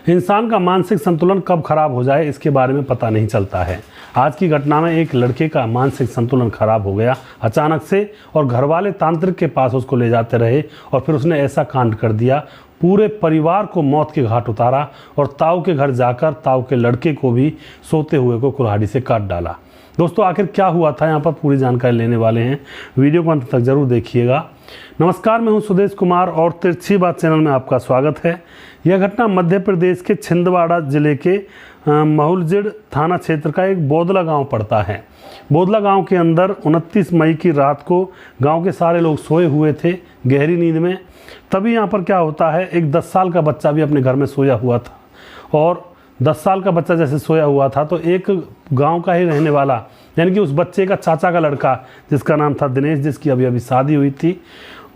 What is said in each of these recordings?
इंसान का मानसिक संतुलन कब खराब हो जाए इसके बारे में पता नहीं चलता है। आज की घटना में एक लड़के का मानसिक संतुलन खराब हो गया अचानक से, और घर वाले तांत्रिक के पास उसको ले जाते रहे और फिर उसने ऐसा कांड कर दिया, पूरे परिवार को मौत के घाट उतारा और ताऊ के घर जाकर ताऊ के लड़के को भी सोते हुए को कुल्हाड़ी से काट डाला। दोस्तों आखिर क्या हुआ था, यहाँ पर पूरी जानकारी लेने वाले हैं, वीडियो को अंत तक जरूर देखिएगा। नमस्कार, मैं हूं सुदेश कुमार और तिरछी बात चैनल में आपका स्वागत है। यह घटना मध्य प्रदेश के छिंदवाड़ा जिले के महुलजिड़ थाना क्षेत्र का एक बोदला गांव पड़ता है। बोदला गांव के अंदर 29 मई की रात को गांव के सारे लोग सोए हुए थे गहरी नींद में। तभी यहाँ पर क्या होता है, एक 10 साल का बच्चा भी अपने घर में सोया हुआ था, और 10 साल का बच्चा जैसे सोया हुआ था तो एक गांव का ही रहने वाला, यानी कि उस बच्चे का चाचा का लड़का जिसका नाम था दिनेश, जिसकी अभी अभी शादी हुई थी,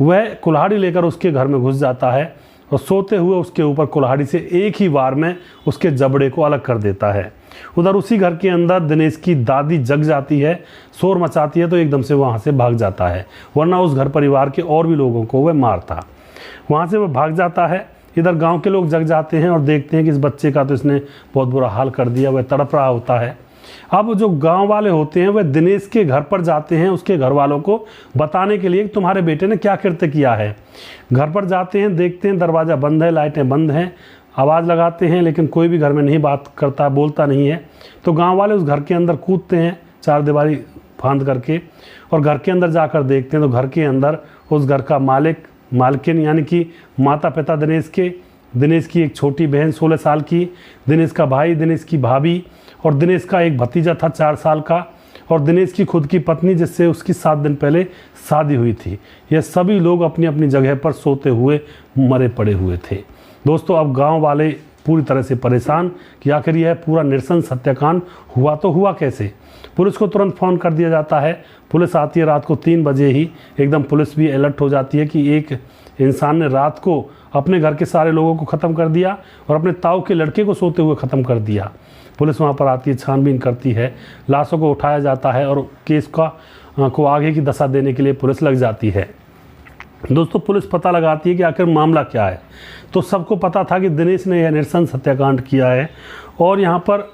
वह कुल्हाड़ी लेकर उसके घर में घुस जाता है और सोते हुए उसके ऊपर कुल्हाड़ी से एक ही वार में उसके जबड़े को अलग कर देता है। उधर उसी घर के अंदर दिनेश की दादी जग जाती है, शोर मचाती है, तो एकदम से वहाँ से भाग जाता है, वरना उस घर परिवार के और भी लोगों को वह मारता। वहाँ से वह भाग जाता है। इधर गांव के लोग जग जाते हैं और देखते हैं कि इस बच्चे का तो इसने बहुत बुरा हाल कर दिया, वह तड़प रहा होता है। अब जो गांव वाले होते हैं वह दिनेश के घर पर जाते हैं उसके घर वालों को बताने के लिए कि तुम्हारे बेटे ने क्या कृत्य किया है। घर पर जाते हैं, देखते हैं दरवाज़ा बंद है, लाइटें बंद हैं, आवाज़ लगाते हैं लेकिन कोई भी घर में नहीं बात करता, बोलता नहीं है। तो गाँव वाले उस घर के अंदर कूदते हैं चार दीवारी फांद करके, और घर के अंदर जाकर देखते हैं तो घर के अंदर उस घर का मालकिन यानी कि माता पिता दिनेश की एक छोटी बहन 16 साल की, दिनेश का भाई, दिनेश की भाभी और दिनेश का एक भतीजा था 4 साल का, और दिनेश की खुद की पत्नी जिससे उसकी 7 दिन पहले शादी हुई थी। ये सभी लोग अपनी अपनी जगह पर सोते हुए मरे पड़े हुए थे। दोस्तों अब गांव वाले पूरी तरह से परेशान कि आखिर यह पूरा नृशंस हत्याकांड हुआ तो हुआ कैसे। पुलिस को तुरंत फ़ोन कर दिया जाता है। पुलिस आती है रात को 3 बजे ही, एकदम पुलिस भी अलर्ट हो जाती है कि एक इंसान ने रात को अपने घर के सारे लोगों को ख़त्म कर दिया और अपने ताऊ के लड़के को सोते हुए ख़त्म कर दिया। पुलिस वहाँ पर आती है, छानबीन करती है, लाशों को उठाया जाता है और केस को आगे की दशा देने के लिए पुलिस लग जाती है। दोस्तों पुलिस पता लगाती है कि आखिर मामला क्या है। तो सबको पता था कि दिनेश ने यह नृशंस हत्याकांड किया है, और यहाँ पर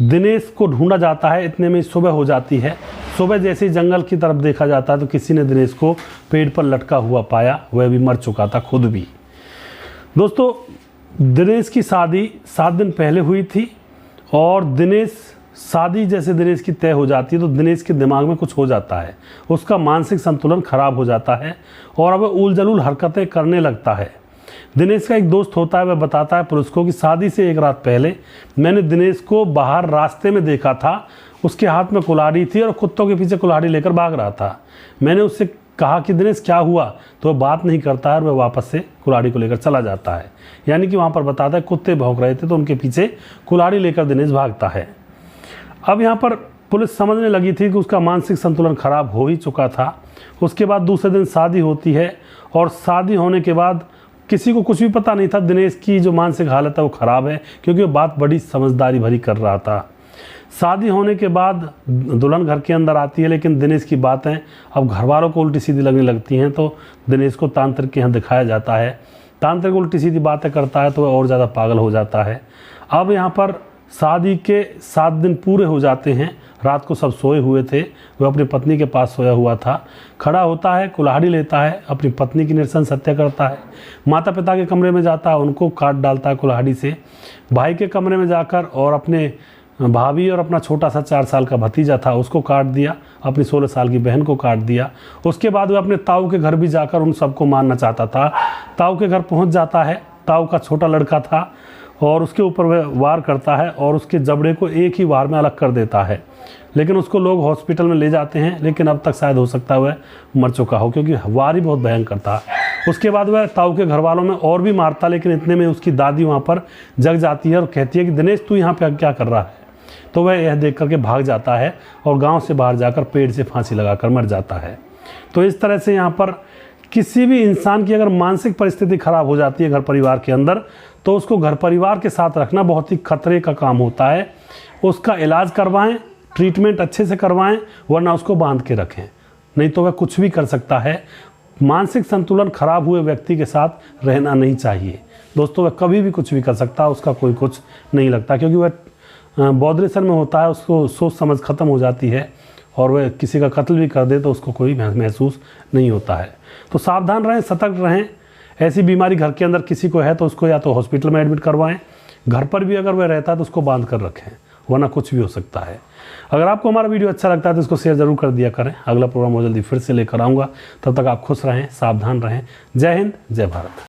दिनेश को ढूंढा जाता है। इतने में सुबह हो जाती है। सुबह जैसे ही जंगल की तरफ देखा जाता है तो किसी ने दिनेश को पेड़ पर लटका हुआ पाया, वह भी मर चुका था खुद भी। दोस्तों दिनेश की शादी 7 दिन पहले हुई थी, और शादी जैसे दिनेश की तय हो जाती है तो दिनेश के दिमाग में कुछ हो जाता है, उसका मानसिक संतुलन खराब हो जाता है और अब उल जलूल हरकतें करने लगता है। दिनेश का एक दोस्त होता है, वह बताता है पुलिस को कि शादी से एक रात पहले मैंने दिनेश को बाहर रास्ते में देखा था, उसके हाथ में कुल्हाड़ी थी और कुत्तों के पीछे कुल्हाड़ी लेकर भाग रहा था। मैंने उससे कहा कि दिनेश क्या हुआ, तो वह बात नहीं करता है और वह वापस से कुल्हाड़ी को लेकर चला जाता है। यानी कि वहाँ पर बताता है कुत्ते भौंक रहे थे तो उनके पीछे कुल्हाड़ी लेकर दिनेश भागता है। अब यहाँ पर पुलिस समझने लगी थी कि उसका मानसिक संतुलन खराब हो ही चुका था। उसके बाद दूसरे दिन शादी होती है, और शादी होने के बाद किसी को कुछ भी पता नहीं था दिनेश की जो मानसिक हालत है वो ख़राब है, क्योंकि वो बात बड़ी समझदारी भरी कर रहा था। शादी होने के बाद दुल्हन घर के अंदर आती है, लेकिन दिनेश की बातें अब घर वालों को उल्टी सीधी लगने लगती हैं, तो दिनेश को तांत्रिक के यहाँ दिखाया जाता है। तांत्रिक उल्टी सीधी बातें करता है तो वह और ज़्यादा पागल हो जाता है। अब यहाँ पर शादी के 7 दिन पूरे हो जाते हैं। रात को सब सोए हुए थे, वह अपनी पत्नी के पास सोया हुआ था। खड़ा होता है, कुल्हाड़ी लेता है, अपनी पत्नी की नृशंस हत्या करता है। माता पिता के कमरे में जाता है, उनको काट डालता है कुल्हाड़ी से। भाई के कमरे में जाकर और अपने भाभी और अपना छोटा सा 4 साल का भतीजा था उसको काट दिया, अपनी 16 साल की बहन को काट दिया। उसके बाद वह अपने ताऊ के घर भी जाकर उन सबको मारना चाहता था। ताऊ के घर पहुँच जाता है, ताऊ का छोटा लड़का था, और उसके ऊपर वह वार करता है और उसके जबड़े को एक ही वार में अलग कर देता है। लेकिन उसको लोग हॉस्पिटल में ले जाते हैं, लेकिन अब तक शायद हो सकता है वह मर चुका हो, क्योंकि वार ही बहुत भयंकर था। उसके बाद वह ताऊ के घर वालों में और भी मारता, लेकिन इतने में उसकी दादी वहाँ पर जग जाती है और कहती है कि दिनेश तू यहाँ पे क्या कर रहा है। तो वह यह देख करके भाग जाता है और गाँव से बाहर जाकर पेड़ से फांसी लगाकर मर जाता है। तो इस तरह से यहाँ पर किसी भी इंसान की अगर मानसिक परिस्थिति खराब हो जाती है घर परिवार के अंदर, तो उसको घर परिवार के साथ रखना बहुत ही खतरे का काम होता है। उसका इलाज करवाएं, ट्रीटमेंट अच्छे से करवाएं, वरना उसको बांध के रखें, नहीं तो वह कुछ भी कर सकता है। मानसिक संतुलन खराब हुए व्यक्ति के साथ रहना नहीं चाहिए। दोस्तों वह कभी भी कुछ भी कर सकता है, उसका कोई कुछ नहीं लगता, क्योंकि वह बौद्धिसन में होता है, उसको सोच समझ खत्म हो जाती है और वह किसी का कत्ल भी कर दे तो उसको कोई महसूस नहीं होता है। तो सावधान रहें, सतर्क रहें। ऐसी बीमारी घर के अंदर किसी को है तो उसको या तो हॉस्पिटल में एडमिट करवाएं, घर पर भी अगर वह रहता है तो उसको बांध कर रखें, वरना कुछ भी हो सकता है। अगर आपको हमारा वीडियो अच्छा लगता है तो इसको शेयर जरूर कर दिया करें। अगला प्रोग्राम बहुत जल्दी फिर से लेकर आऊँगा, तब तक आप खुश रहें, सावधान रहें। जय हिंद, जय भारत।